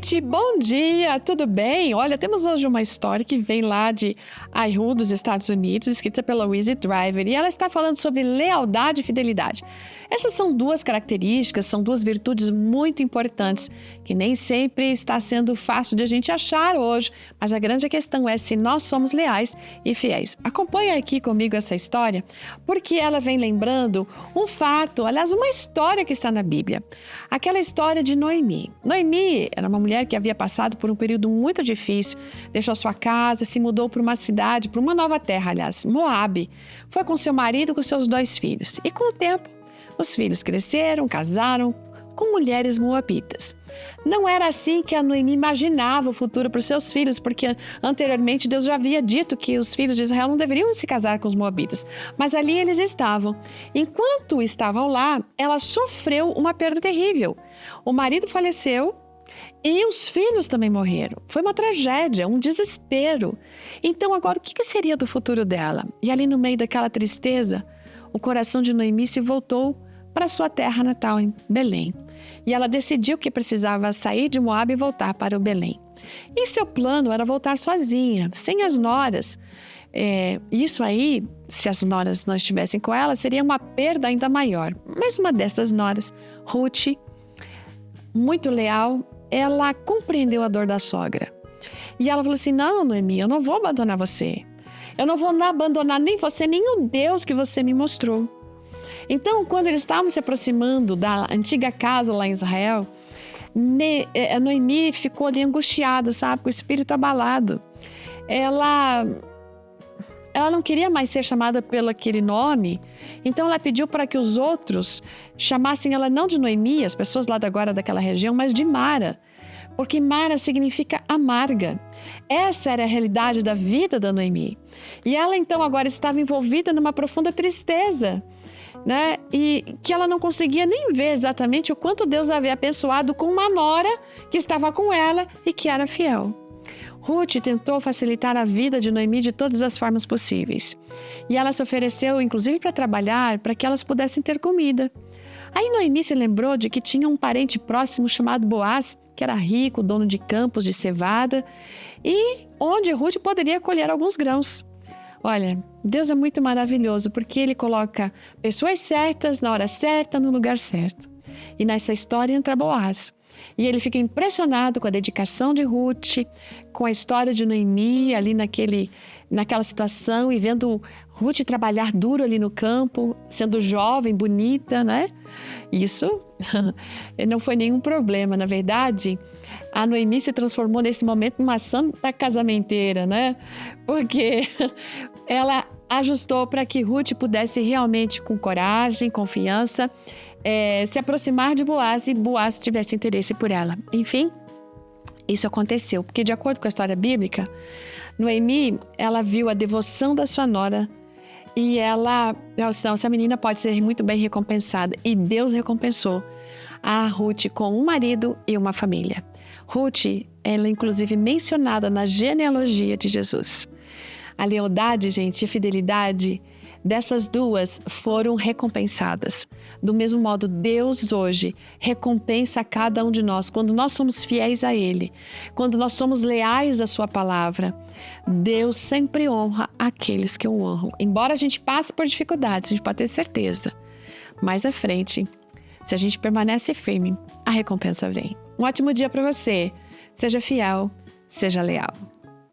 Ruth, bom dia, tudo bem? Olha, temos hoje uma história que vem lá de Idaho, dos Estados Unidos, escrita pela Louise Driver, e ela está falando sobre lealdade e fidelidade. Essas são duas características, são duas virtudes muito importantes, que nem sempre está sendo fácil de a gente achar hoje, mas a grande questão é se nós somos leais e fiéis. Acompanhe aqui comigo essa história, porque ela vem lembrando um fato, aliás, uma história que está na Bíblia. Aquela história de Noemi. Noemi era uma mulher que havia passado por um período muito difícil, deixou sua casa, se mudou para uma cidade, para uma nova terra, aliás, Moabe. Foi com seu marido e com seus 2 filhos. E com o tempo, os filhos cresceram, casaram com mulheres moabitas. Não era assim que a Noemi imaginava o futuro para os seus filhos, porque anteriormente Deus já havia dito que os filhos de Israel não deveriam se casar com os moabitas. Mas ali eles estavam. Enquanto estavam lá, ela sofreu uma perda terrível. O marido faleceu e os filhos também morreram. Foi uma tragédia, um desespero. Então agora o que seria do futuro dela? E ali no meio daquela tristeza, o coração de Noemi se voltou para sua terra natal, em Belém. E ela decidiu que precisava sair de Moabe e voltar para o Belém. E seu plano era voltar sozinha, sem as noras. Isso aí, se as noras não estivessem com ela, seria uma perda ainda maior. Mas uma dessas noras, Ruth, muito leal, ela compreendeu a dor da sogra. E ela falou assim: não, Noemi, eu não vou abandonar você. Eu não vou abandonar nem você, nem o Deus que você me mostrou. Então, quando eles estavam se aproximando da antiga casa lá em Israel, a Noemi ficou ali angustiada, sabe? Com o espírito abalado. Ela não queria mais ser chamada pelo aquele nome, então ela pediu para que os outros chamassem ela não de Noemi, as pessoas lá agora daquela região, mas de Mara, porque Mara significa amarga. Essa era a realidade da vida da Noemi. E ela então agora estava envolvida numa profunda tristeza, né? E que ela não conseguia nem ver exatamente o quanto Deus havia abençoado com uma nora que estava com ela e que era fiel. Ruth tentou facilitar a vida de Noemi de todas as formas possíveis. E ela se ofereceu, inclusive, para trabalhar, para que elas pudessem ter comida. Aí Noemi se lembrou de que tinha um parente próximo chamado Boaz, que era rico, dono de campos de cevada, e onde Ruth poderia colher alguns grãos. Olha, Deus é muito maravilhoso, porque Ele coloca pessoas certas, na hora certa, no lugar certo. E nessa história entra Boaz. E ele fica impressionado com a dedicação de Ruth, com a história de Noemi ali naquela situação, e vendo Ruth trabalhar duro ali no campo, sendo jovem, bonita, né? Isso não foi nenhum problema, na verdade. A Noemi se transformou nesse momento numa santa casamenteira, né? Porque ela ajustou para que Ruth pudesse realmente, com coragem, confiança, se aproximar de Boaz e Boaz tivesse interesse por ela. Enfim, isso aconteceu, porque de acordo com a história bíblica, Noemi, ela viu a devoção da sua nora e ela disse: essa menina pode ser muito bem recompensada. E Deus recompensou a Ruth com um marido e uma família. Ruth, ela é inclusive mencionada na genealogia de Jesus. A lealdade, gente, e a fidelidade dessas duas foram recompensadas. Do mesmo modo, Deus hoje recompensa a cada um de nós. Quando nós somos fiéis a Ele, quando nós somos leais à Sua palavra, Deus sempre honra aqueles que o honram. Embora a gente passe por dificuldades, a gente pode ter certeza. Mais à frente, se a gente permanece firme, a recompensa vem. Um ótimo dia para você. Seja fiel, seja leal.